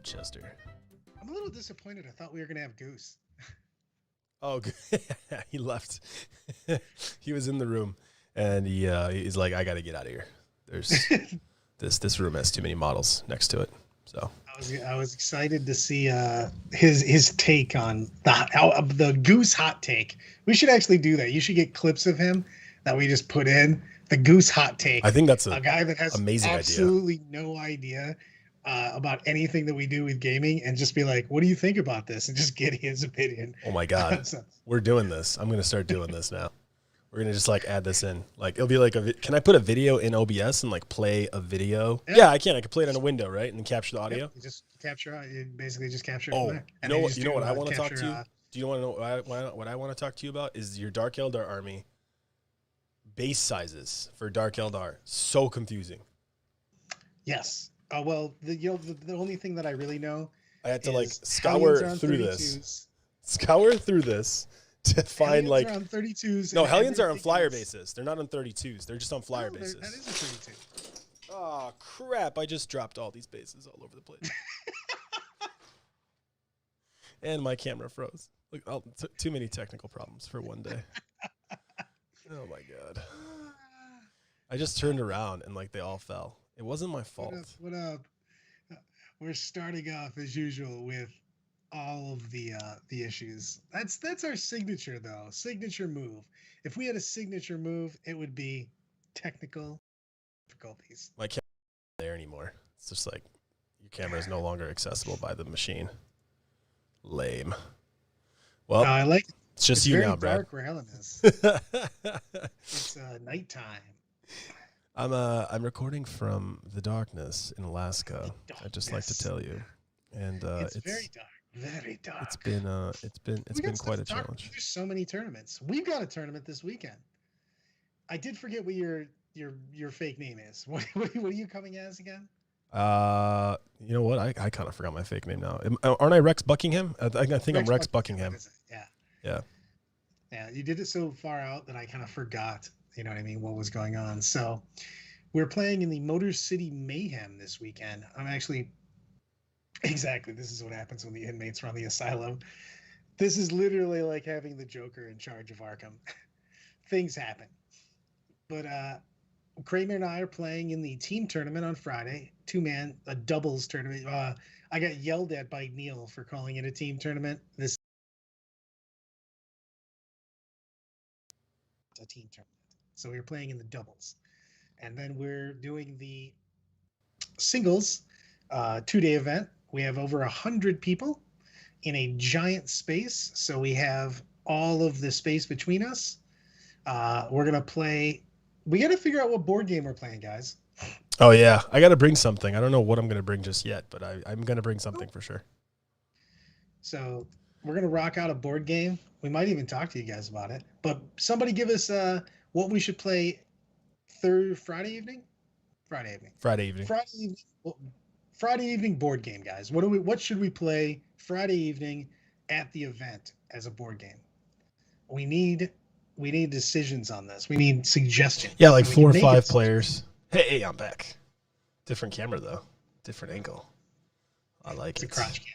Chester. I'm a little disappointed. I thought we were gonna have Goose. Oh, he left. He was in the room, and he's like, I got to get out of here. There's this room has too many models next to it. So I was excited to see his take on the Goose hot take. We should actually do that. You should get clips of him that we just put in the Goose hot take. I think that's a guy that has amazing absolutely no idea about anything that we do with gaming, and just be like, what do you think about this, and just get his opinion. Oh my god. We're doing this. I'm gonna start doing this now. We're gonna just like add this in. Like it'll be like can I put a video in OBS and like play a video? Yeah, I can. I can play it on a window, right, and then capture the audio. Yep, you just capture. You basically just capture. Oh, back. you know what? You know what I want to talk to you. Do you want to know what I want to talk to you about? Is your Dark Eldar army base sizes for Dark Eldar so confusing? Yes. Well, the only thing that I really know, I had to like scour through this to find Hellions like are on 32s. No, Hellions are on flyer bases. They're not on 32s. They're just on flyer bases. That is a 32. Oh crap! I just dropped all these bases all over the place, and my camera froze. Look, too many technical problems for one day. Oh my god! I just turned around and like they all fell. It wasn't my fault. What up? We're starting off as usual with all of the issues. That's our signature though. Signature move. If we had a signature move, it would be technical difficulties. My camera isn't there anymore. It's just like your camera is no longer accessible by the machine. Lame. Well, I like it. It's just you now, Brad. Dark where Helen is. It's nighttime. I'm recording from the darkness in Alaska. I'd just like to tell you, and it's very dark, very dark. It's been quite a challenge. There's so many tournaments. We've got a tournament this weekend. I did forget what your fake name is. What are you coming as again? You know what? I kind of forgot my fake name now. Aren't I Rex Buckingham? I think I'm Rex Buckingham. Yeah. You did it so far out that I kind of forgot. You know what I mean? What was going on? So we're playing in the Motor City Mayhem this weekend. Exactly. This is what happens when the inmates run the asylum. This is literally like having the Joker in charge of Arkham. Things happen. But Kramer and I are playing in the team tournament on Friday. A doubles tournament. I got yelled at by Neil for calling it a team tournament. This is a team tournament. So we're playing in the doubles. And then we're doing the singles 2-day event. We have over 100 people in a giant space. So we have all of the space between us. We're going to play. We got to figure out what board game we're playing, guys. Oh, yeah. I got to bring something. I don't know what I'm going to bring just yet, but I'm going to bring something for sure. So we're going to rock out a board game. We might even talk to you guys about it. But somebody give us what we should play Friday evening. Friday evening board game, guys. What should we play Friday evening at the event as a board game? We need decisions on this. We need suggestions. Yeah, like 4 or 5 players. Hey, I'm back. Different camera though. Different angle. I like it. It's a crotch cam.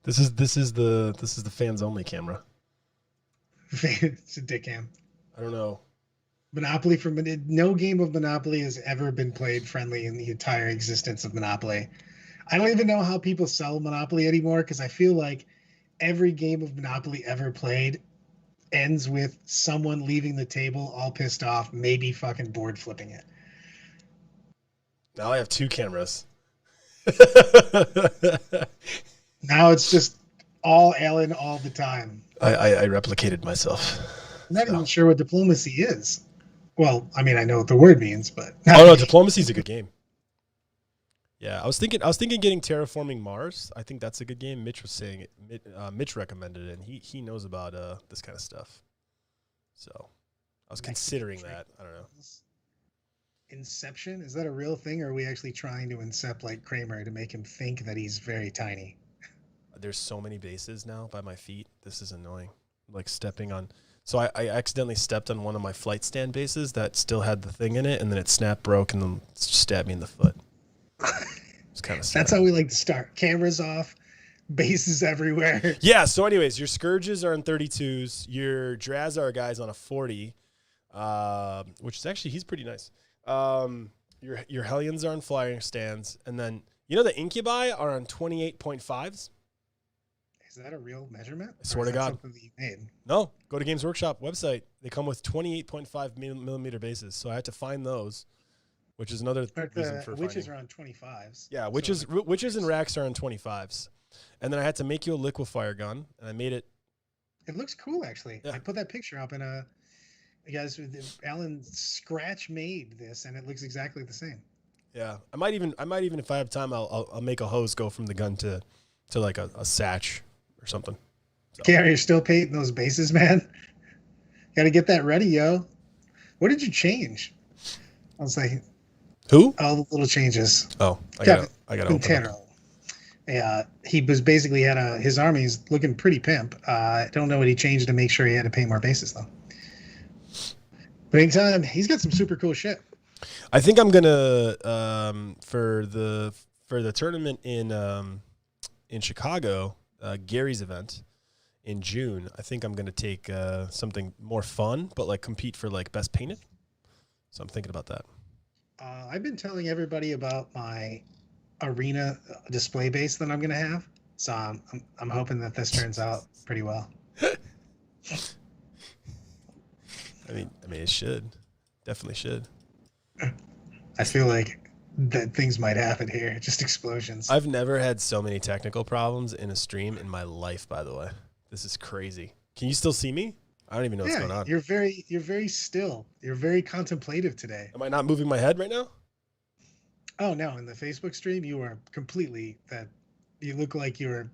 This is the fans only camera. It's a dick cam. I don't know. Monopoly no game of Monopoly has ever been played friendly in the entire existence of Monopoly. I don't even know how people sell Monopoly anymore, because I feel like every game of Monopoly ever played ends with someone leaving the table all pissed off, maybe fucking board flipping it. Now I have 2 cameras. Now it's just all Alan all the time. I replicated myself. I'm not even sure what diplomacy is. Well, I mean, I know what the word means, but oh no, diplomacy is a good game. Yeah, I was thinking getting Terraforming Mars. I think that's a good game. Mitch was saying it. Mitch recommended it, and he knows about this kind of stuff. So I was considering that. I don't know. Inception, is that a real thing, or are we actually trying to incept like Kramer to make him think that he's very tiny? There's so many bases now by my feet. This is annoying. Like stepping on. So I accidentally stepped on one of my flight stand bases that still had the thing in it, and then it snapped, broke, and then stabbed me in the foot. It's kind of That's sad. how we like to start. Cameras off, bases everywhere. Yeah. So, anyways, your Scourges are on 32s. Your Drazar guy's on a 40, which is actually he's pretty nice. Your Hellions are on flying stands, and then the Incubi are on 28.5s. Is that a real measurement? I swear to God. Something that you made? No, go to Games Workshop website. They come with 28.5 millimeter bases, so I had to find those, which is another reason for witches finding. are on 25s. Yeah, witches and racks are on 25s, and then I had to make you a liquefier gun, and I made it. It looks cool, actually. Yeah. I put that picture up, and guys, Alan scratch made this, and it looks exactly the same. Yeah, I might even if I have time, I'll make a hose go from the gun to like a satch or something. So. Yeah, you're still painting those bases, man. Got to get that ready, yo. What did you change? I was like, who? All the little changes. Oh, I got Quintero. Yeah, he was basically his army's looking pretty pimp. I don't know what he changed to make sure he had to paint more bases though. But anytime, he's got some super cool shit. I think I'm gonna for the tournament in Chicago, Gary's event in June. I think I'm gonna take something more fun, but like compete for like best painted. So I'm thinking about that. I've been telling everybody about my arena display base that I'm gonna have. So I'm hoping that this turns out pretty well. I mean, it should, definitely should. I feel like that things might happen here, just explosions. I've never had so many technical problems in a stream in my life. By the way, this is crazy. Can you still see me? I don't even know what's going on. You're very still. You're very contemplative today. Am I not moving my head right now? Oh no! In the Facebook stream, you are completely that. You look like you were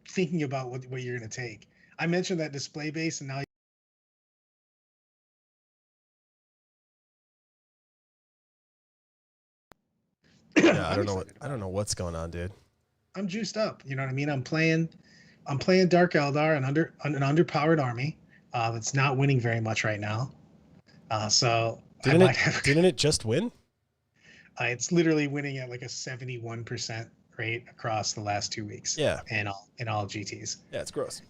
thinking about what you're going to take. I mentioned that display base, and now. Yeah, I don't know what's going on, dude. I'm juiced up. You know what I mean? I'm playing Dark Eldar, an underpowered army that's not winning very much right now. So didn't it just win? It's literally winning at like a 71% rate across the last 2 weeks. Yeah, in all GTs. Yeah, it's gross.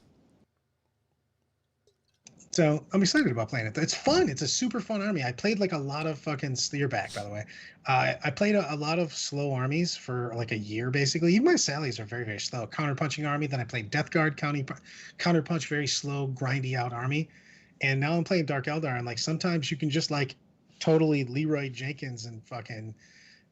So I'm excited about playing it. It's fun. It's a super fun army. I played like a lot of fucking you're back, by the way. I played a lot of slow armies for like a year, basically. Even my Sallies are very, very slow. Counterpunching army. Then I played Death Guard, counterpunch, very slow, grindy out army. And now I'm playing Dark Eldar. And like sometimes you can just like totally Leroy Jenkins and fucking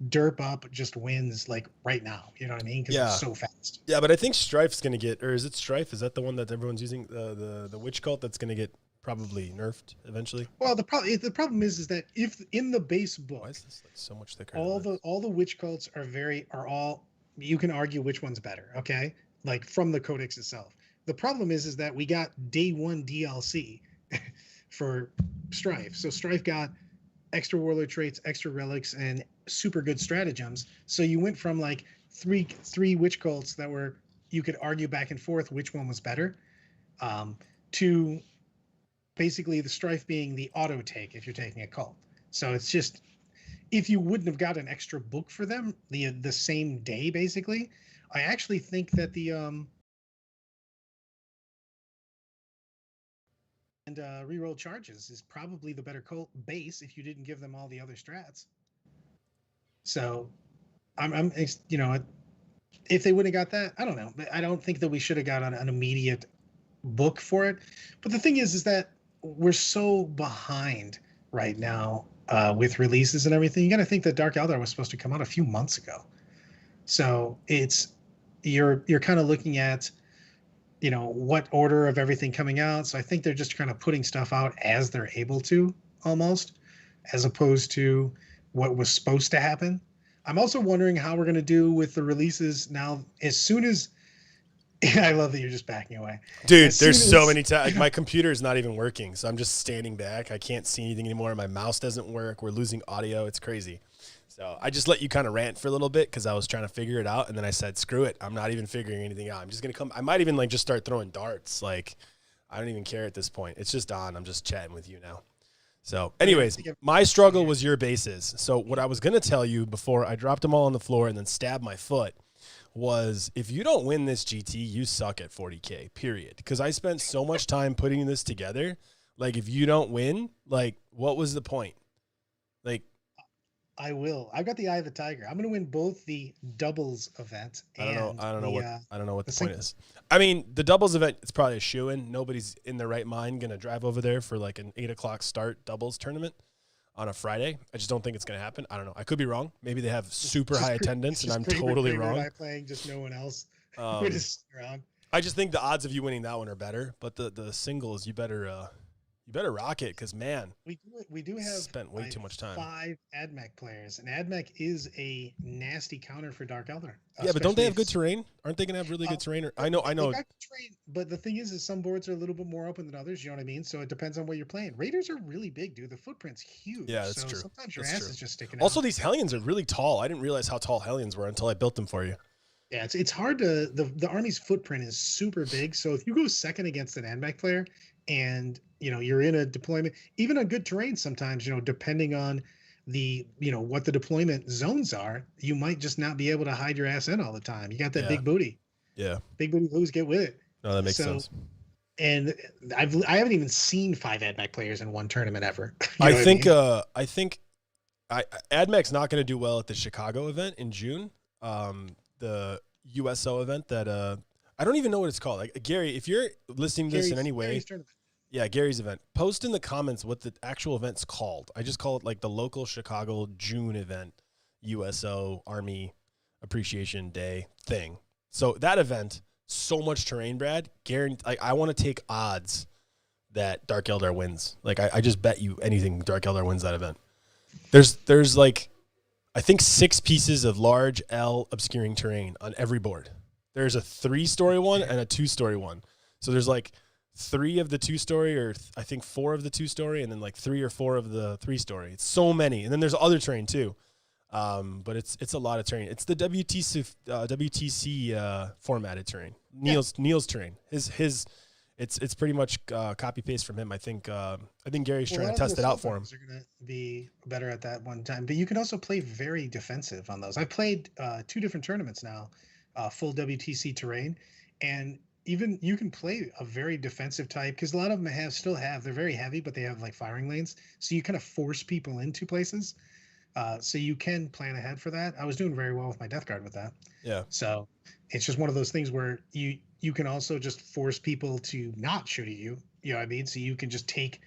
derp up just wins like right now. You know what I mean? Because it's so fast. Yeah, but I think Strife's going to get, or is it Strife? Is that the one that everyone's using? The witch cult that's going to get probably nerfed eventually. Well, the problem is that if in the base book, why is this like so much thicker? All the witch cults are all you can argue which one's better. Okay, like from the codex itself. The problem is that we got day one DLC for Strife. So Strife got extra warlord traits, extra relics, and super good stratagems. So you went from like three witch cults that were you could argue back and forth which one was better, to basically the Strife being the auto take if you're taking a cult. So it's just if you wouldn't have got an extra book for them the same day, basically, I actually think that the reroll charges is probably the better cult base if you didn't give them all the other strats. So I'm if they wouldn't have got that, I don't know. But I don't think that we should have got an immediate book for it. But the thing is that we're so behind right now with releases and everything. You got to think that Dark Eldar was supposed to come out a few months ago. So it's you're kind of looking at what order of everything coming out. So I think they're just kind of putting stuff out as they're able to, almost, as opposed to what was supposed to happen. I'm also wondering how we're going to do with the releases now. As soon as I love that you're just backing away, dude. There's so many times my computer is not even working, so I'm just standing back. I can't see anything anymore. My mouse doesn't work. We're losing audio. It's crazy. So I just let you kind of rant for a little bit because I was trying to figure it out, and then I said, "Screw it! I'm not even figuring anything out. I'm just gonna come. I might even like just start throwing darts. Like I don't even care at this point. It's just on. I'm just chatting with you now. So, But I anyways, think my struggle here. was your bases. So, what I was going to tell you before I dropped them all on the floor and then stabbed my foot was if you don't win this GT, you suck at 40K, period. Because I spent so much time putting this together. Like, if you don't win, like, what was the point? Like, I will. I've got the eye of the tiger. I'm going to win both the doubles event I don't know. and I don't know what the the point singles. is. I mean, the doubles event, it's probably a shoe in. Nobody's in their right mind going to drive over there for like an 8 o'clock start doubles tournament on a Friday. I just don't think it's going to happen. I don't know. I could be wrong. Maybe they have super high It's attendance and just I'm Kramer, totally Kramer and wrong. I playing, just no one else. We're Um, just around. I just think the odds of you winning that one are better. But the singles, you better rock it because man, We do have spent way too much time. 5 AdMech players, and AdMech is a nasty counter for Dark Elder, Yeah, but don't they especially have if good terrain? Aren't they gonna have really good terrain? I know, I they know. got train. But the thing is some boards are a little bit more open than others. You know what I mean? So it depends on what you're playing. Raiders are really big, dude. The footprint's huge. Yeah, that's So true. sometimes your That's ass true. is just sticking Also, out. these Hellions are really tall. I didn't realize how tall Hellions were until I built them for you. Yeah, it's hard to the army's footprint is super big. So if you go second against an AdMech player, and you're in a deployment, even on good terrain, sometimes depending on the what the deployment zones are, you might just not be able to hide your ass in all the time. You got that Yeah, yeah. big booty blues get with it. No, that makes So sense. and I haven't even seen 5 AdMech players in one tournament ever. You I know what I think mean? I think AdMech's not going to do well at the Chicago event in June. The USO event that I don't even know what it's called. Like Gary, if you're listening to this in any way, Gary's tournament. yeah, Gary's event. Post in the comments what the actual event's called. I just call it like the local Chicago June event, USO Army Appreciation Day thing. So that event, so much terrain, Brad. Guarantee. Like I want to take odds that Dark Eldar wins. Like I just bet you anything Dark Eldar wins that event. There's like I think 6 pieces of large L obscuring terrain on every board. There's a 3-story one and a 2-story one. So there's like 3 of the 2-story, or I think 4 of the 2-story, and then like 3 or 4 of the 3-story. It's so many, and then there's other terrain too. But it's a lot of terrain. It's the WTC formatted terrain. Neil's terrain. It's pretty much copy paste from him. I think Gary's trying to test it out for him. Are going to be better at that one time, but you can also play very defensive on those. I've played 2 different tournaments now, full WTC terrain, and even you can play a very defensive type because a lot of them they're very heavy, but they have like firing lanes, so you kind of force people into places. So you can plan ahead for that. I was doing very well with my Death Guard with that. Yeah. So it's just one of those things where you can also just force people to not shoot at you. You know what I mean? So you can just take,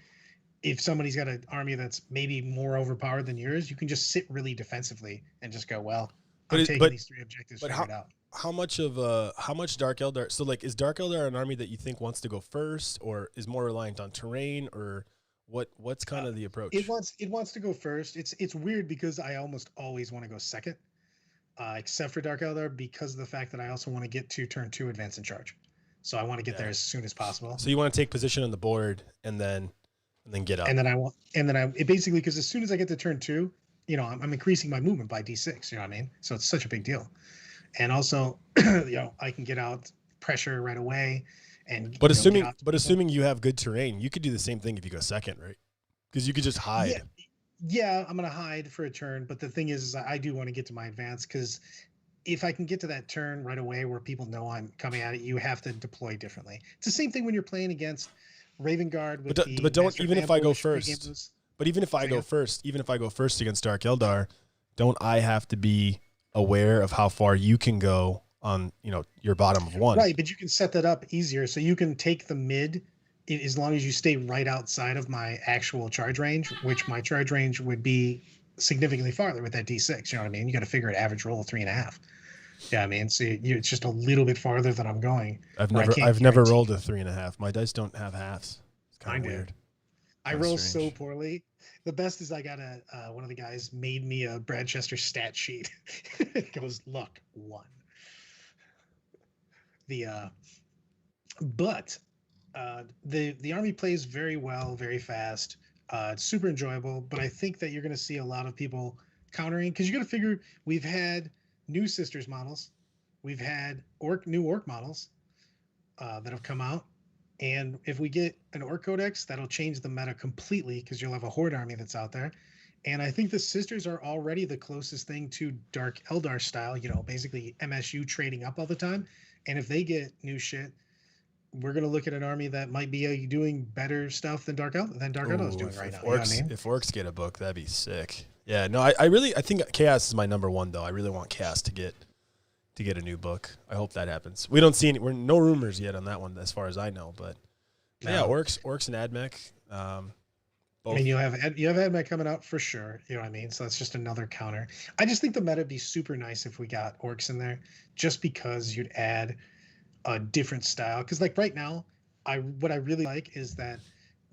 if somebody's got an army that's maybe more overpowered than yours, you can just sit really defensively and just go, well, I'm taking these 3 objectives figured out. How much Dark Eldar? So like, is Dark Eldar an army that you think wants to go first, or is more reliant on terrain, or what's kind of the approach? It wants to go first. It's weird because I almost always want to go second, except for Dark Eldar, because of the fact that I also want to get to turn 2 advance and charge. So I want to get there as soon as possible. So you want to take position on the board and then get up. And then it basically, because as soon as I get to turn 2, I'm increasing my movement by D6. You know what I mean? So it's such a big deal. And also, I can get out pressure right away. But assuming you have good terrain, you could do the same thing if you go second, right? Because you could just hide. Yeah, I'm gonna hide for a turn. But the thing is I do want to get to my advance, because if I can get to that turn right away where people know I'm coming at it, you have to deploy differently. It's the same thing when you're playing against Raven Guard with but don't even if I go first. But even if I go first against Dark Eldar, don't I have to be aware of how far you can go on your bottom of 1? Right, but you can set that up easier, so you can take the mid as long as you stay right outside of my actual charge range, which my charge range would be significantly farther with that D6. You know what I mean? You got to figure an average roll of 3.5. Yeah, I mean, so it's just a little bit farther than I'm going. I've never rolled a 3.5. My dice don't have halves. It's kind of weird. I roll so poorly. The best is I got one of the guys made me a Bradchester stat sheet. It goes luck 1. The army plays very well, very fast. It's super enjoyable, but I think that you're going to see a lot of people countering, because you got to figure we've had new Sisters models, we've had new orc models that have come out, And if we get an Orc Codex, that'll change the meta completely because you'll have a Horde army that's out there. And I think the Sisters are already the closest thing to Dark Eldar style, basically MSU trading up all the time. And if they get new shit, we're going to look at an army that might be doing better stuff than Dark Eldar is doing right now. If Orcs get a book, that'd be sick. Yeah, no, I think Chaos is my number one though. I really want Chaos to get a new book. I hope that happens. We don't see any. We're no rumors yet on that one, as far as I know. But yeah, Orcs and Admech. Both. I mean, you have Admech coming out for sure. You know what I mean? So that's just another counter. I just think the meta would be super nice if we got Orcs in there, just because you'd add a different style. Because like right now, what I really like is that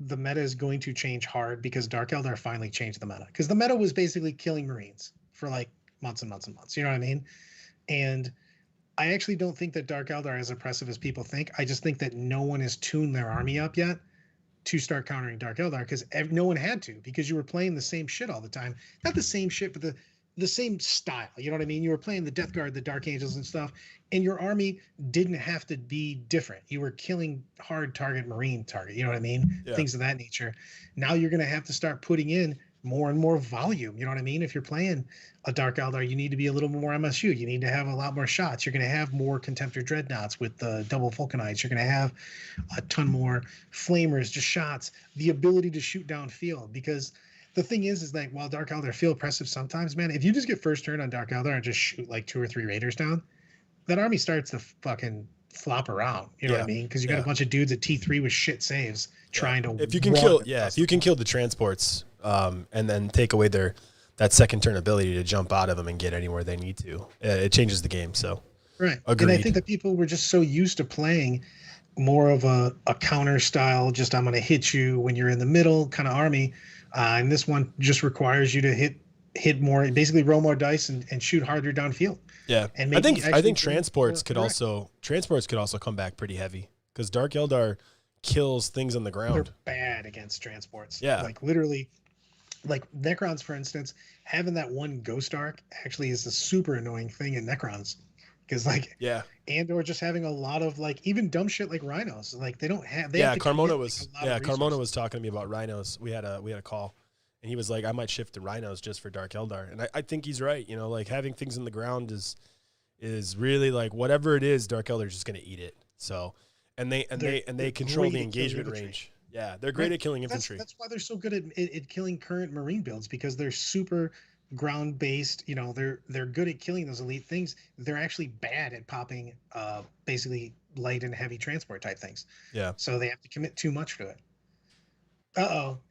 the meta is going to change hard because Dark Eldar finally changed the meta. Because the meta was basically killing Marines for like months and months and months. You know what I mean? And I actually don't think that Dark Eldar are as oppressive as people think. I just think that no one has tuned their army up yet to start countering Dark Eldar because no one had to, because you were playing the same shit all the time. Not the same shit, but the same style. You know what I mean? You were playing the Death Guard, the Dark Angels and stuff, and your army didn't have to be different. You were killing hard target Marine target. You know what I mean? Yeah. Things of that nature. Now you're going to have to start putting in more and more volume. You know what I mean? If you're playing a Dark Eldar, you need to be a little more MSU. You need to have a lot more shots. You're going to have more Contemptor Dreadnoughts with the double Vulcanites. You're going to have a ton more Flamers, just shots, the ability to shoot downfield. Because the thing is like, while Dark Eldar feel oppressive sometimes, man, if you just get first turn on Dark Eldar and just shoot like 2 or 3 Raiders down, that army starts to fucking flop around. You know what I mean? Because you got a bunch of dudes at T3 with shit saves trying to. If you can kill the transports, and then take away that second turn ability to jump out of them and get anywhere they need to, it changes the game. So right, agreed. And I think that people were just so used to playing more of a counter style, just I'm going to hit you when you're in the middle kind of army, and this one just requires you to hit more, basically roll more dice and shoot harder downfield. Yeah, and I think transports could also come back pretty heavy because Dark Eldar kills things on the ground. They're bad against transports. Yeah, like literally. Like Necrons, for instance, having that one Ghost Arc actually is a super annoying thing in Necrons, because or just having a lot of like even dumb shit like Rhinos, like they don't have. Carmona was talking to me about Rhinos. We had a call, and he was like, I might shift to Rhinos just for Dark Eldar, and I think he's right. You know, like having things in the ground is really like whatever it is, Dark Eldar is just going to eat it. So, and they control the engagement range. Yeah, they're great at killing infantry. That's why they're so good at killing current Marine builds, because they're super ground based. You know, they're good at killing those elite things. They're actually bad at popping basically light and heavy transport type things. Yeah. So they have to commit too much to it.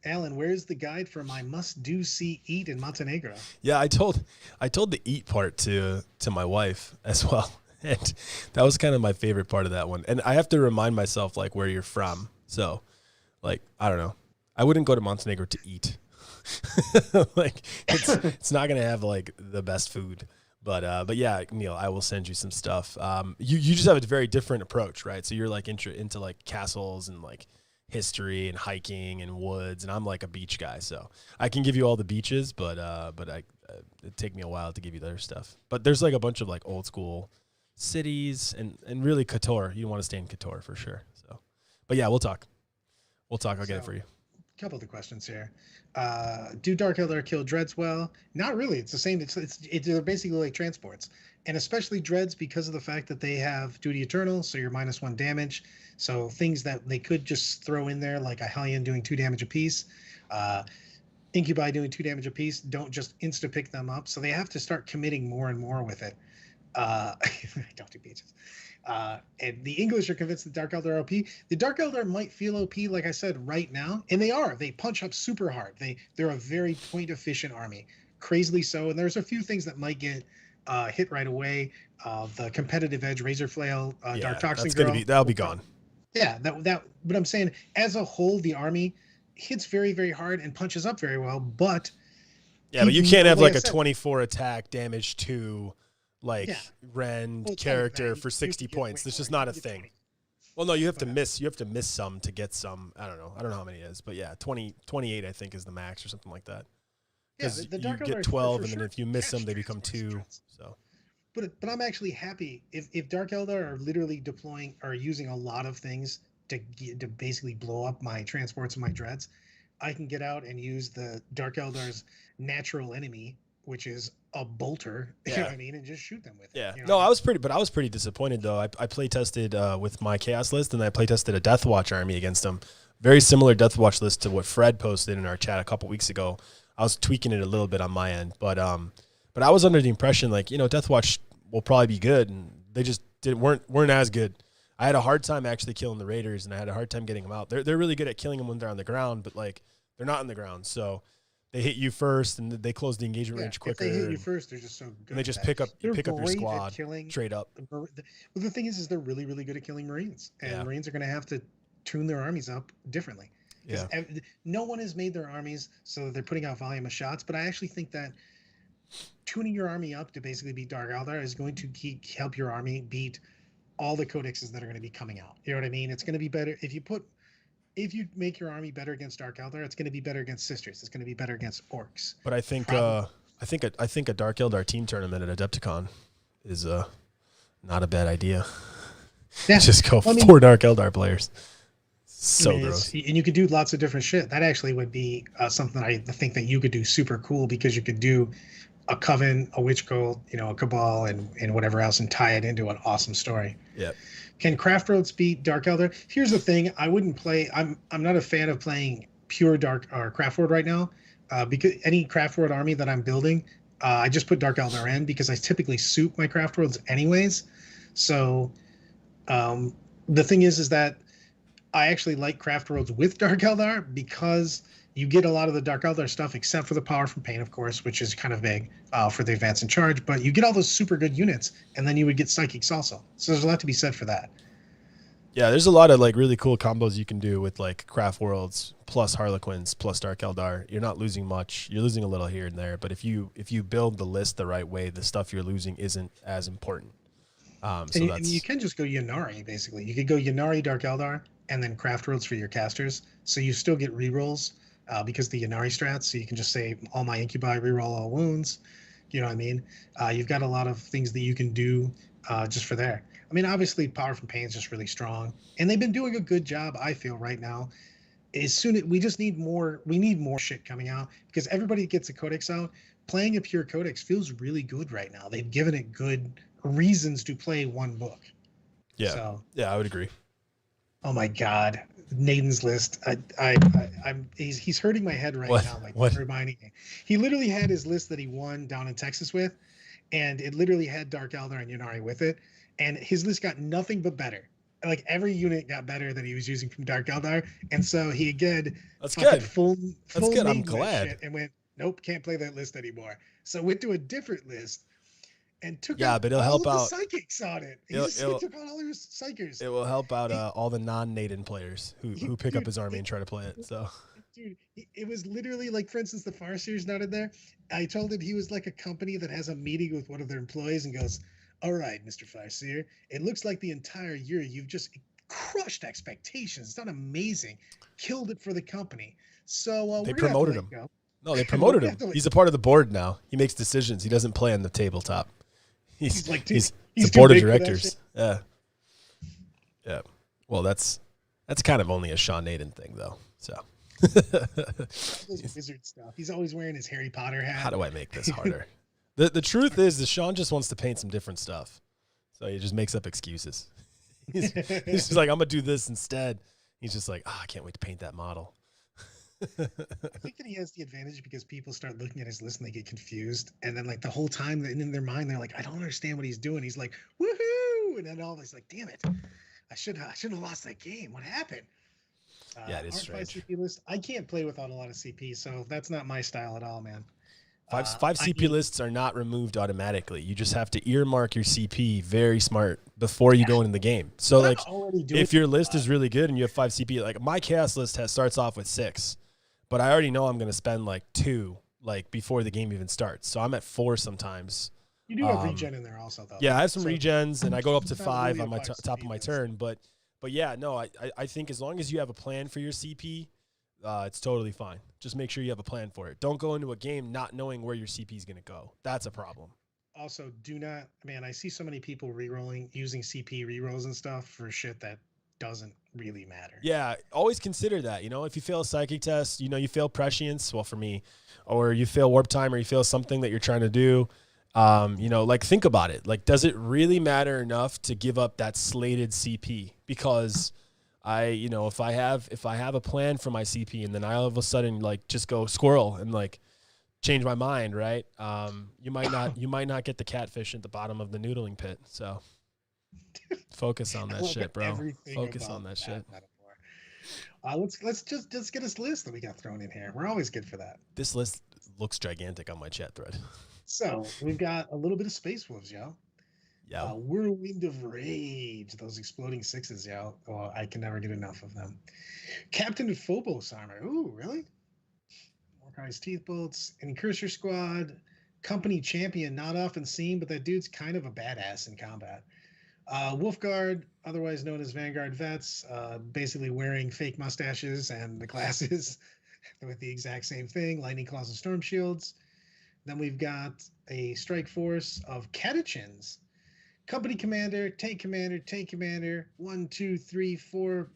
Alan, where's the guide for my must-do see eat in Montenegro? Yeah, I told the eat part to my wife as well, and that was kind of my favorite part of that one. And I have to remind myself like where you're from, so. Like, I don't know. I wouldn't go to Montenegro to eat. Like, it's not going to have, like, the best food. But yeah, Neil, I will send you some stuff. You just have a very different approach, right? So you're, like, into, like, castles and, like, history and hiking and woods. And I'm, like, a beach guy. So I can give you all the beaches, but it'd take me a while to give you the other stuff. But there's, like, a bunch of, like, old school cities and really Kotor. You want to stay in Kotor for sure. So, but, yeah, we'll talk. I'll get it for you. A couple of the questions here. Do Dark Eldar kill Dreads well? Not really. It's the same. They're basically like transports. And especially Dreads because of the fact that they have Duty Eternal, so you're -1 damage. So things that they could just throw in there, like a Hellion doing 2 damage apiece, Incubi doing 2 damage apiece, don't just insta-pick them up. So they have to start committing more and more with it. Don't do beaches. And the English are convinced that Dark Eldar are OP. The Dark Eldar might feel OP, like I said, right now, and they are. They punch up super hard. They're a very point efficient army, crazily so. And there's a few things that might get hit right away. The competitive edge, Razor Flail, Dark Toxin Girl, that'll be gone. Yeah, that. But I'm saying, as a whole, the army hits very, very hard and punches up very well. But but you can't have like a 24 attack damage to. Rend character for 60 points. That's just not a thing. Well, no, you have to miss some to get some. I don't know how many it is, but yeah, 28 I think is the max or something like that. Because you get 12, and then if you miss them, they become 2. So, but I'm actually happy if Dark Eldar are literally deploying or using a lot of things to basically blow up my transports and my dreads, I can get out and use the Dark Eldar's natural enemy, which is a bolter. You know Yeah. what I mean, and just shoot them with it. Yeah. You know No, what I mean? I was pretty disappointed though. I play tested with my chaos list, and I play tested a Death Watch army against them. Very similar Death Watch list to what Fred posted in our chat a couple weeks ago. I was tweaking it a little bit on my end, but I was under the impression like, Death Watch will probably be good, and they just weren't as good. I had a hard time actually killing the Raiders, and I had a hard time getting them out. They're really good at killing them when they're on the ground, but like they're not on the ground, so they hit you first, and they close the engagement range quicker. If they hit you first, they're just so good. And they just at pick up They're your great squad at killing. straight up. Well, the thing is they're really, really good at killing Marines, and Yeah. Marines are going to have to tune their armies up differently. Because Yeah. no one has made their armies so that they're putting out volume of shots. But I actually think that tuning your army up to basically beat Dark Eldar is going to help your army beat all the codexes that are going to be coming out. You know what I mean? It's going to be better if you make your army better against Dark Eldar. It's going to be better against Sisters. It's going to be better against Orcs. But I think I think a Dark Eldar team tournament at Adepticon is not a bad idea. Yeah. Just go 4 Dark Eldar players. So gross. And you could do lots of different shit. That actually would be something I think that you could do super cool, because you could do a Coven, a Witch Cult, a Cabal, and whatever else, and tie it into an awesome story. Yep. Can Craft Worlds beat Dark Eldar? Here's the thing: I wouldn't play. I'm not a fan of playing pure Dark or Craft World right now, because any Craft World army that I'm building, I just put Dark Eldar in because I typically soup my Craft Worlds anyways. So the thing is that I actually like Craft Worlds with Dark Eldar because you get a lot of the Dark Eldar stuff, except for the Power from Pain, of course, which is kind of big for the Advance in Charge. But you get all those super good units, and then you would get Psychics also. So there's a lot to be said for that. Yeah, there's a lot of like really cool combos you can do with like Craft Worlds plus Harlequins plus Dark Eldar. You're not losing much. You're losing a little here and there, but if you build the list the right way, the stuff you're losing isn't as important. And you can just go Yannari, basically. You could go Yannari, Dark Eldar, and then Craft Worlds for your casters. So you still get rerolls because the Yannari strats. So you can just say, all my Incubi reroll all wounds. You know what I mean? You've got a lot of things that you can do just for there. I mean, obviously, Power from Pain is just really strong. And they've been doing a good job, I feel, right now. We just need more. We need more shit coming out, because everybody gets a codex out. Playing a pure codex feels really good right now. They've given it good reasons to play one book. Yeah. So, yeah, I would agree. Oh my God, Naden's list. He's hurting my head right now. Like reminding me, he literally had his list that he won down in Texas with, and it literally had Dark Eldar and Yannari with it, and his list got nothing but better. Like every unit got better that he was using from Dark Eldar, and so he again That's good. Full That's good. I'm Naden glad. shit and went, nope, can't play that list anymore. So went to a different list. And took but it'll help out. The psychics on it. He took out all his psychers. It will help out all the non-Naden players who pick up his army and try to play it. So, dude, it was literally like, for instance, the Farseer's not in there. I told him he was like a company that has a meeting with one of their employees and goes, "All right, Mr. Farseer, it looks like the entire year you've just crushed expectations. It's not amazing. Killed it for the company. So they promoted him. No, they promoted him. He's a part of the board now. He makes decisions. He doesn't play on the tabletop. He's like, he's the board of directors. Yeah. Yeah. Well, that's kind of only a Sean Naden thing, though. So. Those wizard stuff. He's always wearing his Harry Potter hat. How do I make this harder? The truth is that Sean just wants to paint some different stuff. So he just makes up excuses. He's just like, I'm going to do this instead. He's just like, I can't wait to paint that model. I think that he has the advantage because people start looking at his list and they get confused, and then like the whole time in their mind they're like, I don't understand what he's doing. He's like, woohoo, and then all this like, damn it, I shouldn't have lost that game. What happened? Yeah, it is strange. CP list. I can't play without a lot of CP, so that's not my style at all, man. Five CP lists are not removed automatically. You just have to earmark your CP very smart before you go into the game. So like, if your list is really good and you have 5 CP, like my chaos list starts off with 6. But I already know I'm going to spend like 2 like before the game even starts. So I'm at 4 sometimes. You do have regen in there also, though. Yeah, I have some regens, and I go up to 5 on my top of my turn. But yeah, no, I think as long as you have a plan for your CP, it's totally fine. Just make sure you have a plan for it. Don't go into a game not knowing where your CP is going to go. That's a problem. Also, do not, man, I see so many people using CP rerolls and stuff for shit that doesn't really matter. Yeah, always consider that. You know, if you fail a psychic test, you know, you fail prescience, well, for me, or you fail warp time, or you fail something that you're trying to do. You know, like think about it. Like, does it really matter enough to give up that slated CP? Because you know, if I have a plan for my CP and then I all of a sudden like just go squirrel and like change my mind, right? You might not get the catfish at the bottom of the noodling pit. So focus on that shit, bro. Focus on that shit. Let's just get this list that we got thrown in here. We're always good for that. This list looks gigantic on my chat thread. So we've got a little bit of Space Wolves, yo. Yeah. Whirlwind of Rage, those exploding sixes, yo. Oh, I can never get enough of them. Captain Phobos armor. Ooh, really? Morkai's Teeth Bolts. Incursor Squad. Company Champion, not often seen, but that dude's kind of a badass in combat. Wolfguard, otherwise known as Vanguard Vets, basically wearing fake mustaches and the glasses with the exact same thing, Lightning Claws and Storm Shields. Then we've got a strike force of Catechins. Company Commander, Tank Commander, Tank Commander, 1, 2, 3, 4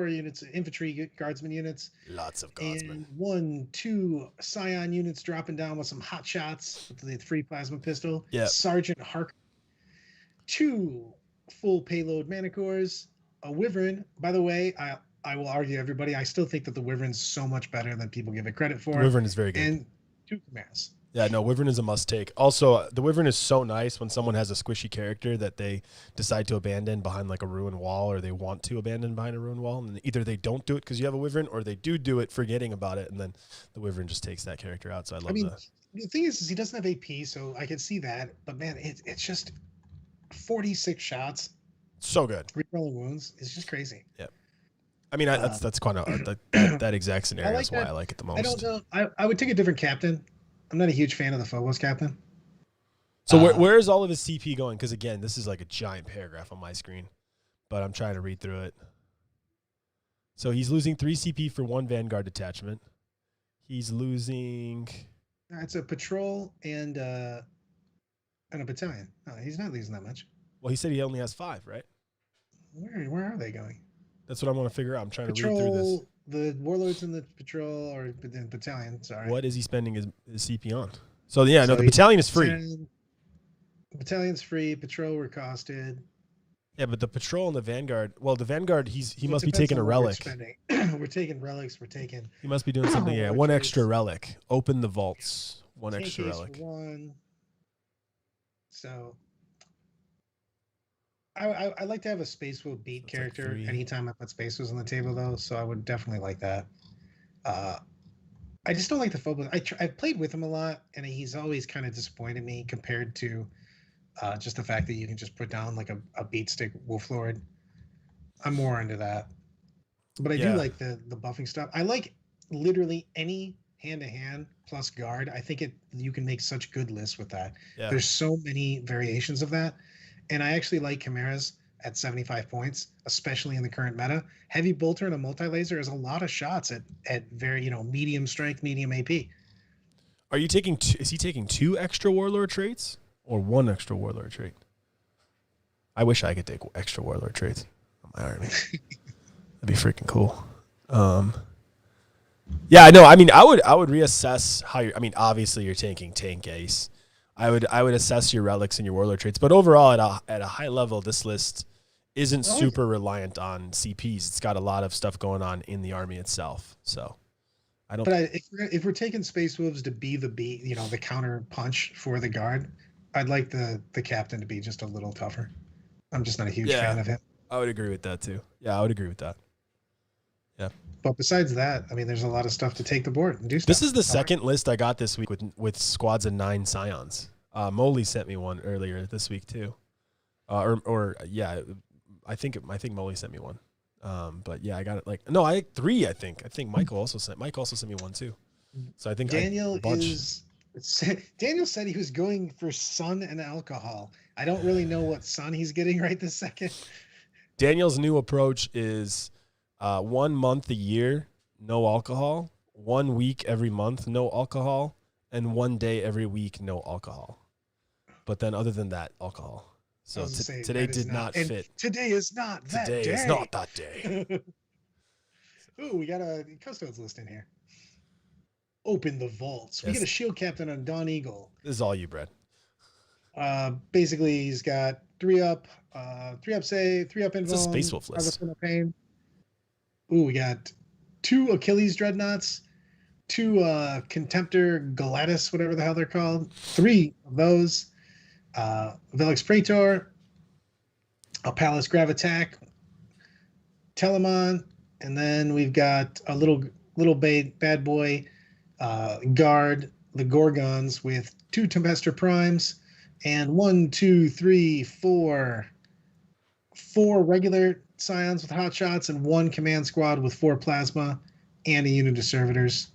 units, infantry guardsman units. Lots of guardsmen. And 1, 2 Scion units dropping down with some hot shots with the free plasma pistol. Yeah. Sergeant Hark. 2 full payload Manicores. A Wyvern. By the way, I will argue everybody, I still think that the Wyvern's so much better than people give it credit for. The Wyvern is very good. And 2 Chimeras. Yeah, no, Wyvern is a must take. Also, the Wyvern is so nice when someone has a squishy character that they decide to abandon behind like a ruined wall, or they want to abandon behind a ruined wall. And either they don't do it because you have a Wyvern, or they do it forgetting about it. And then the Wyvern just takes that character out. So I love that. The thing is he doesn't have AP, so I can see that. But man, it's just 46 shots. So good. Rerolling wounds. It's just crazy. Yeah. I mean, that's kind of that exact scenario is why I like it the most. I don't know. I would take a different captain. I'm not a huge fan of the Phobos captain. So where is all of his CP going? Because again, this is like a giant paragraph on my screen, but I'm trying to read through it. So he's losing 3 CP for 1 Vanguard detachment. He's losing. It's a patrol and a battalion. No, he's not losing that much. Well, he said he only has 5, right? Where are they going? That's what I want to figure out. I'm trying to read through this. The warlords in the patrol or the battalion. Sorry. What is he spending his CP on? So yeah, no, the battalion is free. The battalion's free. Patrol were costed. Yeah, but the patrol and the Vanguard. Well, the Vanguard, he must be taking a relic. We're taking relics. He must be doing something. Yeah, 1 extra relic. Open the vaults. 1 extra relic. 1. So. I like to have a Space Wolf beat character anytime I put Space Wolves on the table, though. So I would definitely like that. I just don't like the Phobos. I've played with him a lot, and he's always kind of disappointed me compared to just the fact that you can just put down like a beat stick Wolf Lord. I'm more into that. But I do like the buffing stuff. I like literally any hand-to-hand plus guard. I think you can make such good lists with that. Yeah. There's so many variations of that. And I actually like Chimeras at 75 points, especially in the current meta. Heavy Bolter and a multi-laser is a lot of shots at very, medium strength, medium AP. Are you taking is he taking 2 extra warlord traits or 1 extra warlord trait? I wish I could take extra warlord traits on my army. That'd be freaking cool. Yeah, no, I mean, I would reassess how you're, I mean, obviously you're taking tank ace. I would assess your relics and your warlord traits, but overall at a high level, this list isn't super reliant on CPs. It's got a lot of stuff going on in the army itself. So I don't. But if we're taking Space Wolves to be the counter punch for the guard, I'd like the captain to be just a little tougher. I'm just not a huge fan of him. I would agree with that too. Yeah, I would agree with that. Yeah. But besides that, I mean, there's a lot of stuff to take the board and do stuff. This is the second list I got this week with squads of 9 Scions. Molly sent me one earlier this week too. I think Molly sent me one. But yeah, I got it I had 3, I think. I think Mike also sent me one too. So I think Daniel said he was going for sun and alcohol. I don't really know what sun he's getting right this second. Daniel's new approach is 1 month a year, no alcohol, 1 week every month, no alcohol, and 1 day every week, no alcohol. But then other than that, alcohol. I So was gonna say, today that is did not and fit. today is not that Today day. is not that day. Ooh, we got a custodes list in here. Open the vaults. We Yes. get a shield captain on Dawn Eagle. This is all you, Brad. Basically, he's got 3-up, 3-up save, 3-up It's a Space invuln, Wolf Harvest list. of Pain. Ooh, we got 2 Achilles Dreadnoughts, 2 Contemptor Galatis, whatever the hell they're called, 3 of those, Velix Praetor, a Palace Gravitack, Telemon, and then we've got a little bad boy guard, the Gorgons, with 2 Tempestor Primes and 4 regular Scions with hot shots and 1 command squad with 4 plasma and a unit of servitors.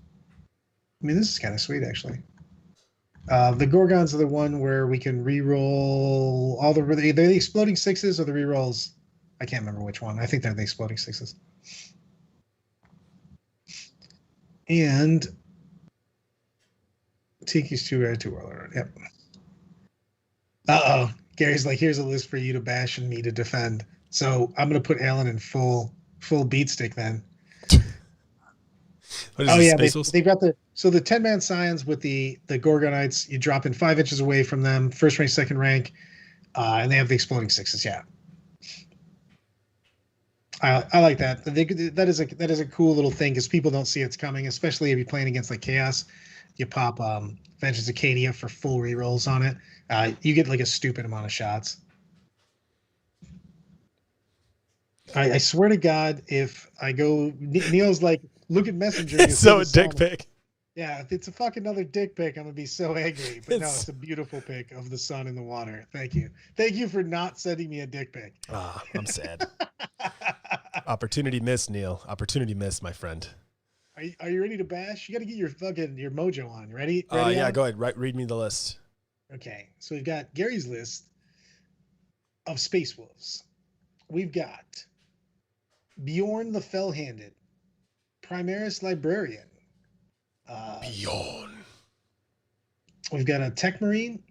I mean, this is kind of sweet, actually. The Gorgons are the one where we can re-roll all they're the exploding sixes or the re-rolls. I can't remember which one. I think they're the exploding sixes. And Tiki's 2 rare, 2 warlord. Yep. Uh-oh. Gary's like, here's a list for you to bash and me to defend. So I'm going to put Alan in full beat stick then. What is Yeah, Space Wolves? they've got the 10-man Scions with the Gorgonites. You drop in 5 inches away from them, first rank, second rank, and they have the exploding sixes. Yeah, I like that. That is a cool little thing because people don't see it's coming, especially if you're playing against like Chaos. You pop Vengeance Acadia for full rerolls on it. You get like a stupid amount of shots. I swear to God, if I go, Neil's like, look at Messenger. It's so a dick pic. Yeah, if it's a fucking another dick pic, I'm gonna be so angry. But no, it's a beautiful pic of the sun in the water. Thank you for not sending me a dick pic. Ah, I'm sad. Opportunity missed, Neil. Opportunity missed, my friend. Are you ready to bash? You got to get your mojo on. You ready? Yeah, Alan? go ahead. Read me the list. Okay, so we've got Gary's list of Space Wolves. We've got Bjorn the Fell-Handed, Primaris Librarian. Bjorn. We've got a Tech Marine.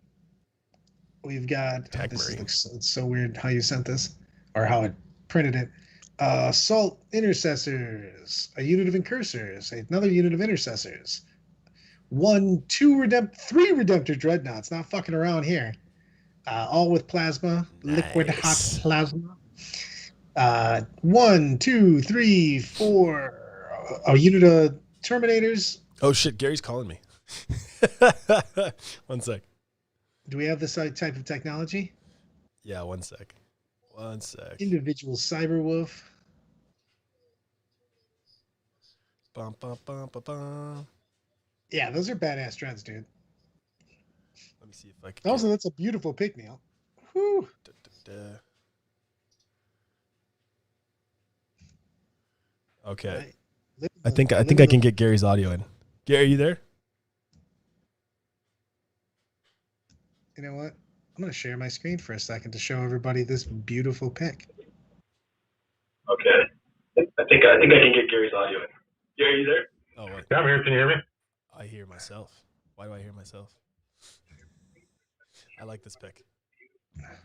We've got Tech Marine. It's so weird how you sent this or how it printed it. Assault Intercessors, a unit of Incursors, another unit of Intercessors. 3 Redemptor Dreadnoughts, not fucking around here. All with plasma, liquid hot plasma. 1, 2, 3, 4. A unit of Terminators. Oh shit, Gary's calling me. 1 sec. Do we have this type of technology? Yeah, 1 sec. 1 sec. Individual Cyberwolf. Bum, bum, bum, bum, bum. Yeah, those are badass dreads, dude. Let me see if I can. Also, that's a beautiful pick, Neil. Whew. Okay. I think I can get Gary's audio in. Gary, you there? You know what? I'm going to share my screen for a second to show everybody this beautiful pic. Okay. I think I can get Gary's audio in. Gary, you there? Oh, wait. Yeah, I'm here. Can you hear me? I hear myself. Why do I hear myself? I like this pic.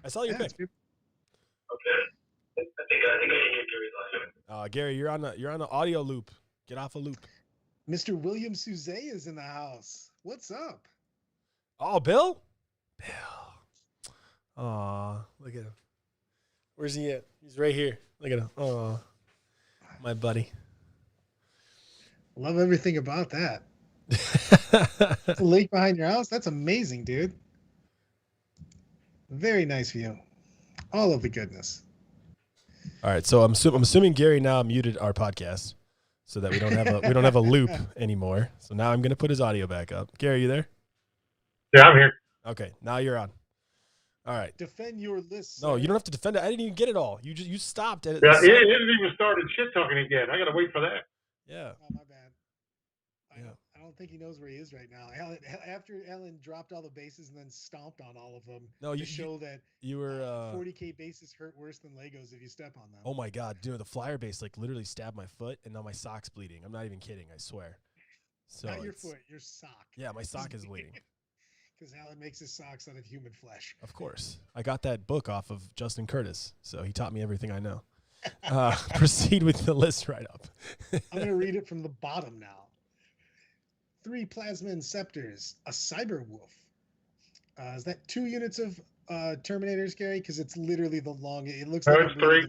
I saw your pic. Okay. I think I can get Gary's audio in. Gary, you're on an audio loop. Get off a loop. Mr. William Suzay is in the house. What's up? Oh, Bill? Bill. Aw, look at him. Where's he at? He's right here. Look at him. Aw, my buddy. Love everything about that. The lake behind your house? That's amazing, dude. Very nice view. All of the goodness. All right, so I'm assuming Gary now muted our podcast so that we don't have a loop anymore. So now I'm gonna put his audio back up. Gary, you there? Yeah, I'm here. Okay, now you're on. All right. Defend your list. No, sir. you don't have to defend it. I didn't even get it all. You stopped at it. Yeah, it hasn't even started shit talking again. I got to wait for that. Yeah. Oh, my bad. Yeah. I don't think he knows where he is right now. After Ellen dropped all the bases and then stomped on all of them to show that you were 40K bases hurt worse than Legos if you step on them. Oh my god, dude, the flyer base like literally stabbed my foot and now my sock's bleeding. I'm not even kidding, I swear. So Not your foot, your sock. Yeah, my sock is bleeding. Because Alan makes his socks out of human flesh. Of course. I got that book off of Justin Curtis, so he taught me everything I know. Proceed with the list right up. I'm going to read it from the bottom now. 3 Plasma Inceptors, a Cyber Wolf. Is that 2 units of Terminators, Gary? Because it's literally the long. It looks like it's 3.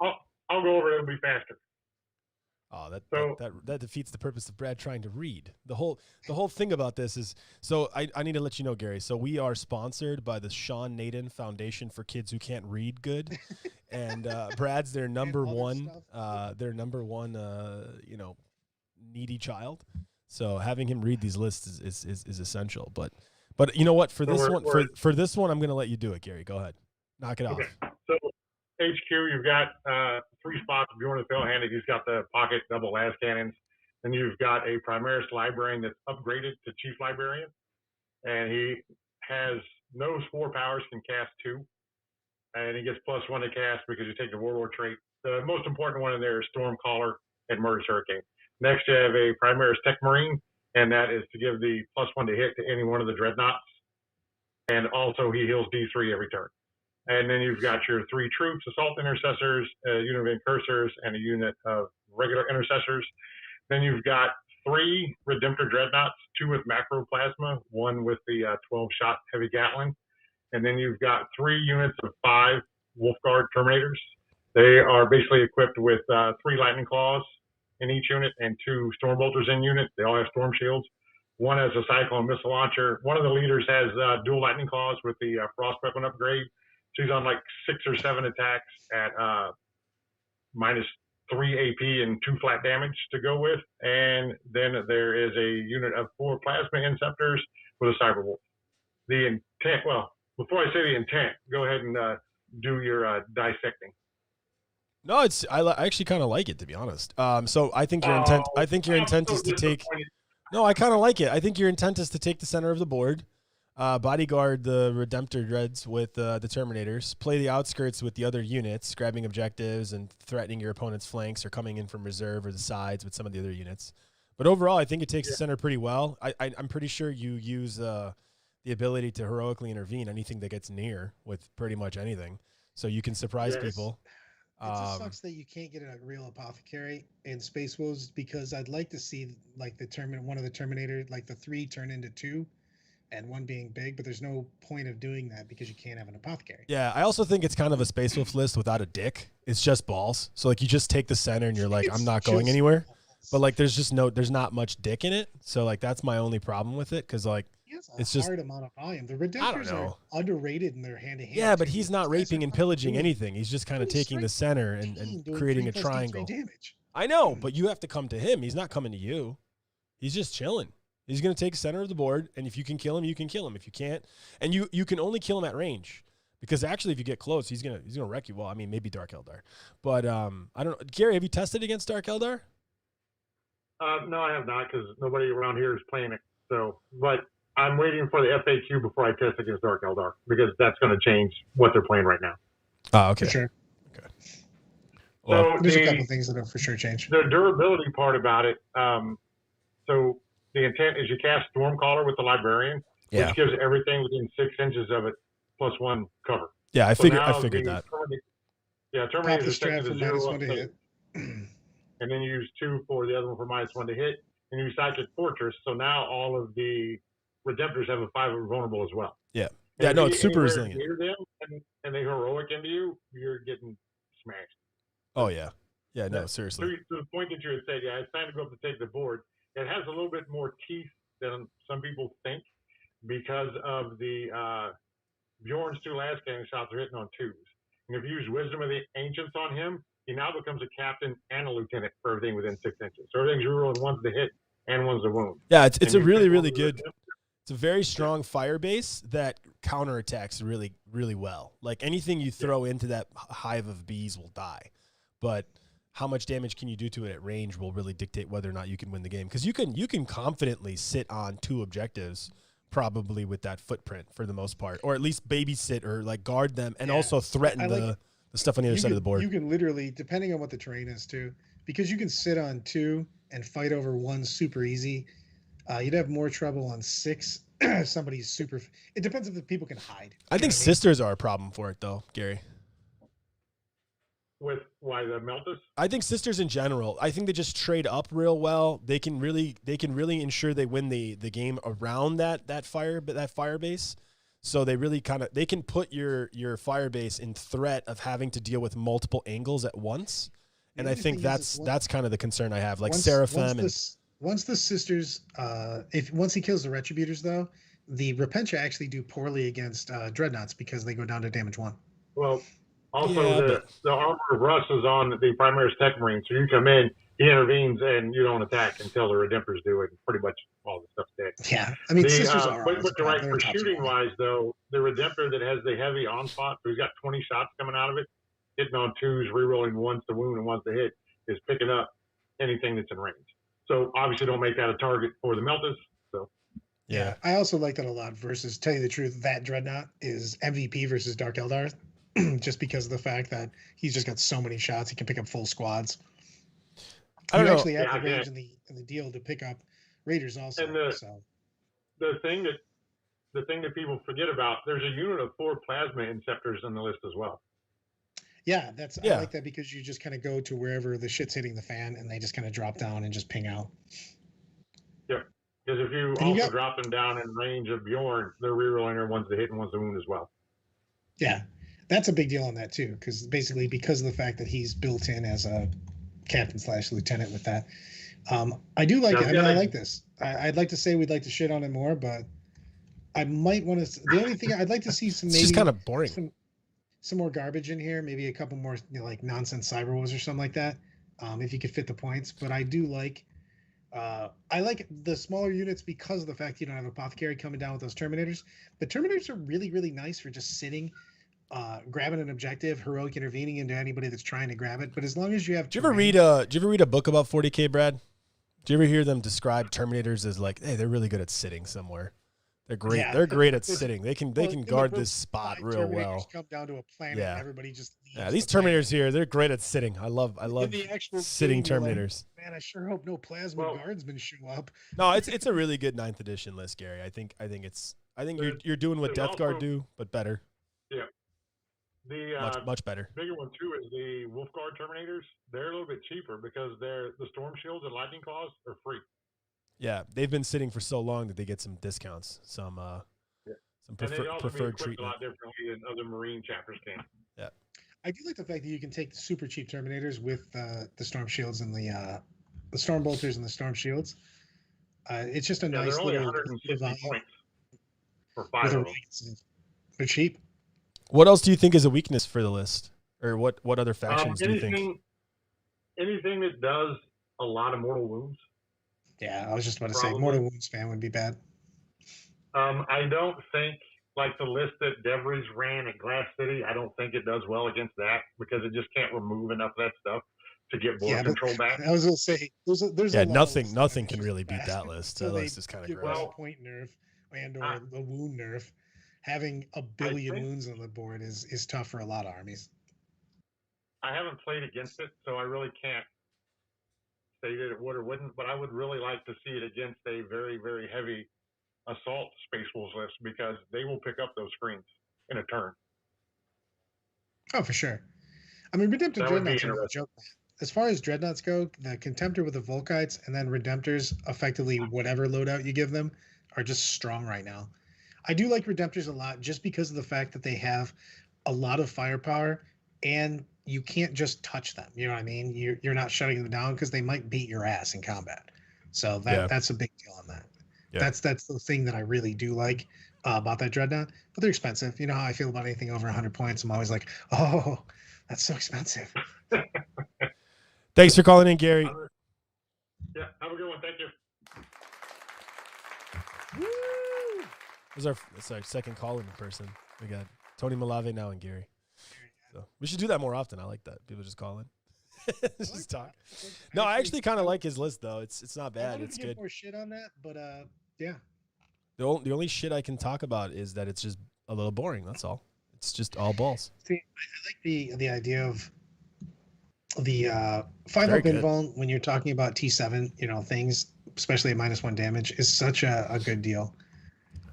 I'll go over it. It'll be faster. Oh, that defeats the purpose of Brad trying to read. The whole thing about this is, so I need to let you know, Gary. So we are sponsored by the Sean Naden Foundation for Kids Who Can't Read Good, and Brad's their number one, needy child. So having him read these lists is essential. But you know what? For this one, I'm going to let you do it, Gary. Go ahead, knock it off. So HQ, you've got 3 spots. Bjorn is fail-handed. He's got the pocket double las cannons. Then you've got a Primaris librarian that's upgraded to chief librarian, and he has no spore powers, can cast 2, and he gets +1 to cast because you take the warlord trait. The most important one in there is Stormcaller and Murderous Hurricane. Next, you have a Primaris Tech Marine, and that is to give the +1 to hit to any one of the dreadnoughts, and also he heals D3 every turn. And then you've got your 3 troops, assault intercessors, a unit of incursors, and a unit of regular intercessors. Then you've got 3 Redemptor dreadnoughts, 2 with macroplasma, 1 with the 12-shot heavy Gatling. And then you've got 3 units of 5 Wolfguard Terminators. They are basically equipped with 3 Lightning Claws in each unit and 2 Stormbolters in unit. They all have Storm Shields. 1 has a Cyclone Missile Launcher. One of the leaders has dual Lightning Claws with the Frost Weapon upgrade. She's on like 6 or 7 attacks at -3 AP and 2 flat damage to go with. And then there is a unit of 4 Plasma Inceptors with a Cyberwolf. The intent, well, before I say the intent, go ahead and do your dissecting. No, I actually kind of like it, to be honest. So I think your intent is to take. No, I kind of like it. I think your intent is to take the center of the board. Bodyguard the Redemptor Dreads with the Terminators, play the outskirts with the other units, grabbing objectives and threatening your opponent's flanks or coming in from reserve or the sides with some of the other units. But overall, I think it takes the center pretty well. I'm pretty sure you use the ability to heroically intervene anything that gets near with pretty much anything. So you can surprise people. It just sucks that you can't get a real apothecary in Space Wolves, because I'd like to see like one of the Terminator, like the 3 turn into 2. And 1 being big, but there's no point of doing that because you can't have an apothecary. Yeah, I also think it's kind of a Space Wolf list without a dick. It's just balls. So like you just take the center and you're like, I'm not going anywhere. But like there's not much dick in it. So like that's my only problem with it, because like it's just hard amount of volume. The Redemptors are underrated in their hand-to-hand. Yeah, but he's not raping and pillaging anything. He's just kind of taking the center and creating a triangle. I know, but you have to come to him. He's not coming to you. He's just chilling. He's going to take center of the board, and if you can kill him, you can kill him. If you can't, and you can only kill him at range, because actually, if you get close, he's gonna wreck you. Well, I mean, maybe Dark Eldar, but I don't know. Gary, have you tested against Dark Eldar? No, I have not, because nobody around here is playing it. So, but I'm waiting for the FAQ before I test against Dark Eldar, because that's going to change what they're playing right now. Oh, okay. For sure. Okay. Well, so there's a couple things that will for sure change. The durability part about it. So the intent is you cast Stormcaller with the Librarian, which gives everything within 6 inches of it +1 cover. Yeah, I figured that. Terminators are set to 0 to hit. And then you use 2 for the other one for -1 to hit. And you Psychic Fortress, so now all of the Redemptors have a 5 vulnerable as well. Yeah. Yeah, no, it's super resilient. Near them and they heroic into you, you're getting smashed. Oh, yeah. Yeah, no, seriously. To the point that you had said, it's time to go up to take the board. It has a little bit more teeth than some people think, because of the Bjorn's 2 last cannon shots are hitting on 2s. And if you use Wisdom of the Ancients on him, he now becomes a captain and a lieutenant for everything within 6 inches. So everything's rolling 1's to hit and 1's to wound. Yeah, it's a really, really good. It's a very strong fire base that counterattacks really, really well. Like anything you throw into that hive of bees will die, but how much damage can you do to it at range will really dictate whether or not you can win the game. Because you can confidently sit on 2 objectives, probably with that footprint for the most part, or at least babysit or like guard them, and also threaten the stuff on the other side of the board. You can literally, depending on what the terrain is too, because you can sit on 2 and fight over 1 super easy. You'd have more trouble on 6 somebody's super. It depends if the people can hide. I You know think what sisters are a problem for it though, Gary. With why the Meltus? I think sisters in general. I think they just trade up real well. They can really ensure they win the game around that fire base. So they really they can put your fire base in threat of having to deal with multiple angles at once. And I other think thing is that's kind of the concern I have. Like once- Seraphim once the sisters, once he kills the Retributors, though, the Repentia actually do poorly against Dreadnoughts because they go down to damage 1. Well, also Yeah, the armor of rust is on the Primaris Tech Marine, so you come in, he intervenes, and you don't attack until the Redemptors do it. Pretty much all the stuff's dead. Yeah, I mean, sisters are. But always you're right, they're for top shooting score. wise, though, the Redemptor that has the heavy onslaught, who's got 20 shots coming out of it, hitting on 2s, rerolling 1s to wound and 1s to hit, is picking up anything that's in range. So obviously, don't make that a target for the Meltas. So yeah. I also like that a lot. Versus, tell you the truth, that Dreadnought is MVP versus Dark Eldar, just because of the fact that he's just got so many shots, he can pick up full squads. I don't you know. actually have Yeah, the range in the deal to pick up Raiders also. And so the thing that people forget about, there's a unit of 4 Plasma Inceptors on the list as well. yeah, I Yeah. like that because you just kind of go to wherever the shit's hitting the fan, and they just kind of drop down and just ping out. Because if you And you also got- drop them down in range of Bjorn, they're rerolling their 1s to hit and 1s to wound as well. Yeah, that's a big deal on that too, because of the fact that he's built in as a captain/lieutenant with that. I do like Yeah, it. I mean, yeah. I like this. I'd like to say we'd like to shit on it more, but I might want to. The only thing I'd like to see some It's maybe just kind of boring. some more garbage in here, maybe a couple more like nonsense cyber wars or something like that. If you could fit the points, but I do like. I like the smaller units because of the fact you don't have Apothecary coming down with those Terminators. The Terminators are really, really nice for just sitting, grabbing an objective, heroic intervening into anybody that's trying to grab it. But as long as you have, Do you ever read a book about 40K, Brad? Do you ever hear them describe Terminators as like, hey, they're really good at sitting somewhere? They're great. Yeah. They're great at sitting. They can in the guard book, this spot 5 real Terminators well. come down to a planet, Yeah. and everybody just leaves Yeah, these the planet. Terminators here, they're great at sitting. I love In the actual sitting game, you're like, Terminators. Man, I sure hope no plasma Well- guardsmen show up. No, it's a really good 9th edition list, Gary. I think you're doing what There's Death Guard also- do, but better. The Much better. bigger one too is the Wolfguard Terminators. They're a little bit cheaper because the Storm Shields and Lightning Claws are free. Yeah, they've been sitting for so long that they get some discounts, some And they also be preferred equipped a treatment. lot differently than other Marine chapters can. I do like the fact that you can take the super cheap Terminators with the Storm Shields and the Storm Bolters and the Storm Shields. It's just a Yeah, nice they're only little 160 vial points for with 5 a of them. really good save. They're cheap. What else do you think is a weakness for the list, or what other factions do you think? Anything that does a lot of mortal wounds. Yeah, I was just about to say Probably. Mortal Wounds fan would be bad. I don't think, like the list that Devries ran at Glass City, I don't think it does well against that because it just can't remove enough of that stuff to get board Yeah, but- control back. I was gonna say there's a Yeah, lot of nothing lists nothing that can are really beat bad. that list. So That they list is kind of give gross. a point nerf and or I- a wound nerf. Having a billion think- wounds on the board is tough for a lot of armies. I haven't played against it, so I really can't say that it would or wouldn't, but I would really like to see it against a very, very heavy assault Space Wolves list because they will pick up those screens in a turn. Oh, for sure. I mean, Redemptor That would be Dreadnoughts are no interesting. joke. As far as Dreadnoughts go, the Contemptor with the Volkites and then Redemptors, effectively whatever loadout you give them, are just strong right now. I do like Redemptors a lot just because of the fact that they have a lot of firepower and you can't just touch them. You know what I mean? You're not shutting them down because they might beat your ass in combat. So that's a big deal on that. Yeah. That's the thing that I really do like about that Dreadnought. But they're expensive. You know how I feel about anything over 100 points. I'm always like, oh, that's so expensive. Thanks for calling in, Gary. Yeah, have a good one. Thank you. This is our second call in person. We got Tony Malave now and Gary. So we should do that more often. I like that. People just call in. Just talk. No, I actually kind of like his list though. It's not I bad. wanted It's to get good. more shit on that, but yeah. The only shit I can talk about is that it's just a little boring. That's all. It's just all balls. See, I like the idea of the 5 Very up good. invuln when you're talking about T7, things, especially at -1 damage, is such a good deal.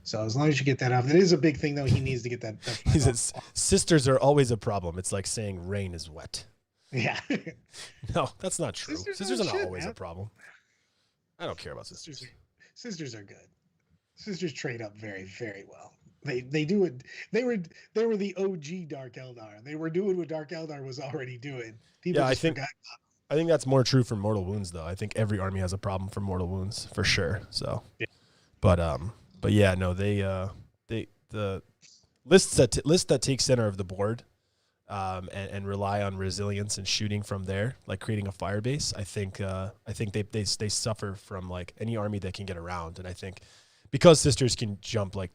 So as long as you get that off, it is a big thing though. He needs to get that. that He flag says off. sisters are always a problem. It's like saying rain is wet. Yeah. No, that's not true. Sisters Sisters are are not shit, always a man. problem. I don't care about sisters, sisters. sisters are good. Sisters trade up very, very well. They do it. They were the OG Dark Eldar. They were doing what Dark Eldar was already doing. People Yeah, I just think forgot. I think that's more true for Mortal Wounds though. I think every army has a problem for Mortal Wounds for sure. So, Yeah. but yeah, no, they the lists that take center of the board, and rely on resilience and shooting from there, like creating a fire base. I think they suffer from like any army that can get around, and I think because sisters can jump like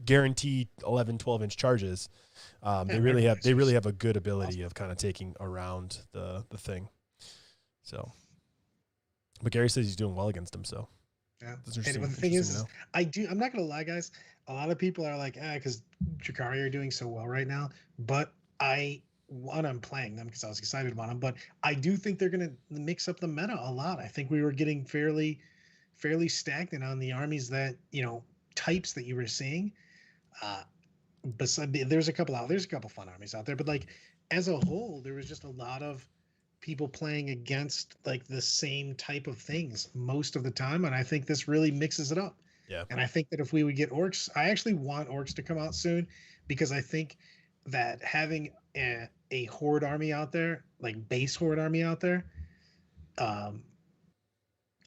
guarantee 11, 12-inch charges, they really have a good ability of kind of taking around the thing. So, but Gary says he's doing well against him. So Yeah. that's And interesting. the thing is, interesting to know. I'm not gonna lie, guys. A lot of people are like, because Drakari are doing so well right now. But I'm playing them because I was excited about them. But I do think they're gonna mix up the meta a lot. I think we were getting fairly stagnant on the armies that types that you were seeing. There's a couple fun armies out there, but like as a whole, there was just a lot of people playing against like the same type of things most of the time, and I think this really mixes it up. Yeah. And I think that if we would get orcs, I actually want orcs to come out soon because I think that having a horde army out there, like base horde army out there,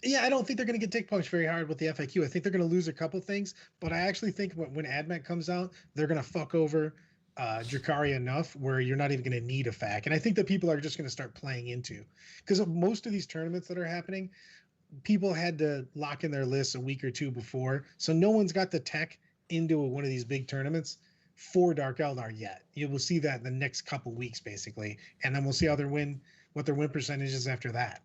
yeah, I don't think they're going to get dick punched very hard with the FAQ. I think they're going to lose a couple things, but I actually think when AdMech comes out, they're going to fuck over Drakari enough where you're not even going to need a FAQ. And I think that people are just going to start playing into, because most of these tournaments that are happening, people had to lock in their lists a week or two before. So no one's got the tech into one of these big tournaments for Dark Eldar yet. You will see that in the next couple weeks, basically. And then we'll see how what their win percentage is after that.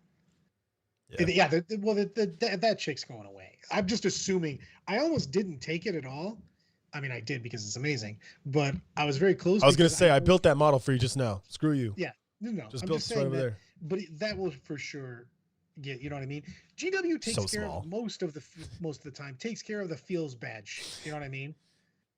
Yeah, that chick's going away. I'm just assuming. I almost didn't take it at all. I mean, I did because it's amazing, but I was very close. I was gonna say I built that model for you just now. Screw you. Yeah, no, Just I'm built just this right saying over that, there. but that will for sure get. You know what I mean? GW takes So care small. of most of the time. Takes care of the feels bad shit. You know what I mean?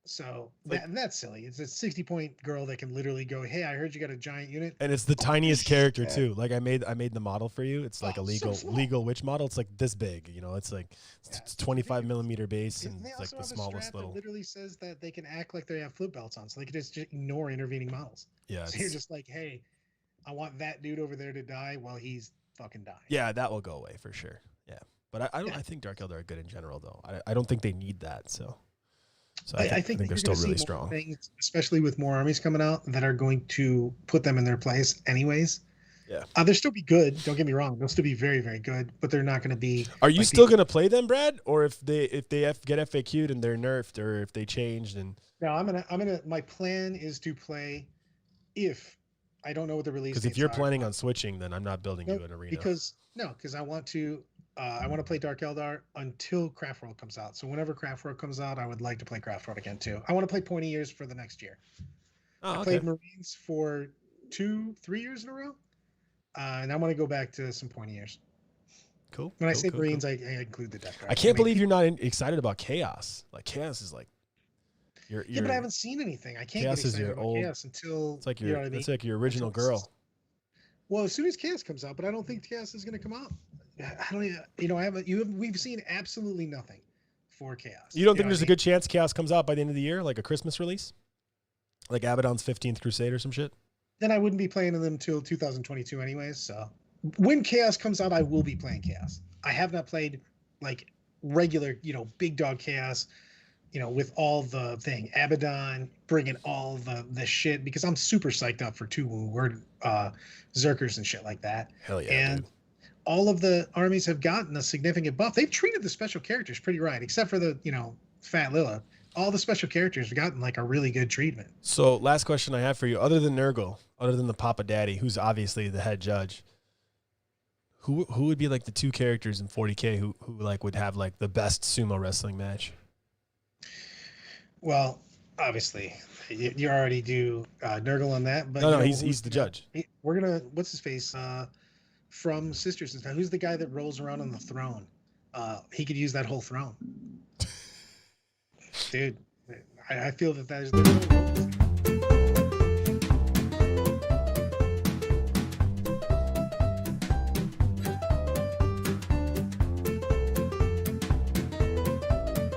So that's silly. It's a 60-point girl that can literally go, "Hey, I heard you got a giant unit." And it's the tiniest character too. Like I made the model for you. It's like a so small. legal witch model. It's like this big. It's like it's 25 millimeter base And and they it's like also the have a smallest strat little. that literally says that they can act like they have flip belts on, so they can just ignore intervening models. Yeah. So you're just like, hey, I want that dude over there to die while he's fucking dying. Yeah, that will go away for sure. Yeah, but I don't. Yeah. I think Dark Eldar are good in general though. I don't think they need that. So I think they're that still you're gonna really see more strong. things, especially with more armies coming out that are going to put them in their place anyways. Yeah. They'll still be good. Don't get me wrong. They'll still be very, very good, but they're not going to be. Are you like still gonna play them, Brad? Or if they get FAQ'd and they're nerfed, or if they changed and No, I'm gonna. My plan is to play. If I don't know what the release. because if dates you're are, planning on switching, then I'm not building No, you an arena. because I want to. I want to play Dark Eldar until Craft World comes out. So whenever Craft World comes out, I would like to play Craft World again too. I want to play Pointy Years for the next year. Oh, I okay. played Marines for 2-3 years in a row, and I want to go back to some Pointy Years. Cool. When I cool, say cool, Marines, cool. I include the Death Guard. I can't believe you're not excited about Chaos. Like Chaos is like, you're Yeah, but I haven't seen anything. I can't Chaos get is excited your about old- Chaos until It's like you know what I mean. it's like your original Until it's- girl. Well, as soon as Chaos comes out, but I don't think Chaos is going to come out. I don't even, I haven't. We've seen absolutely nothing for Chaos. You don't think know there's what a good chance Chaos comes out by the end of the year, like a Christmas release, like Abaddon's 15th Crusade or some shit? Then I wouldn't be playing them until 2022 anyways. So when Chaos comes out, I will be playing Chaos. I have not played like regular, big dog Chaos, with all the thing, Abaddon, bringing all the shit, because I'm super psyched up for 2 word Zerkers and shit like that. Hell yeah, And dude. all of the armies have gotten a significant buff. They've treated the special characters pretty right, except for the, Fat Lilla. All the special characters have gotten like a really good treatment. So last question I have for you, other than Nurgle, other than the Papa Daddy, who's obviously the head judge, who would be like the 2 characters in 40K who like would have like the best sumo wrestling match? Well, obviously, you already do Nurgle on that, but No, he's the judge. We're gonna what's his face from Sisters and stuff. Who's the guy that rolls around on the throne? He could use that whole throne. Dude, I feel that there's no hope.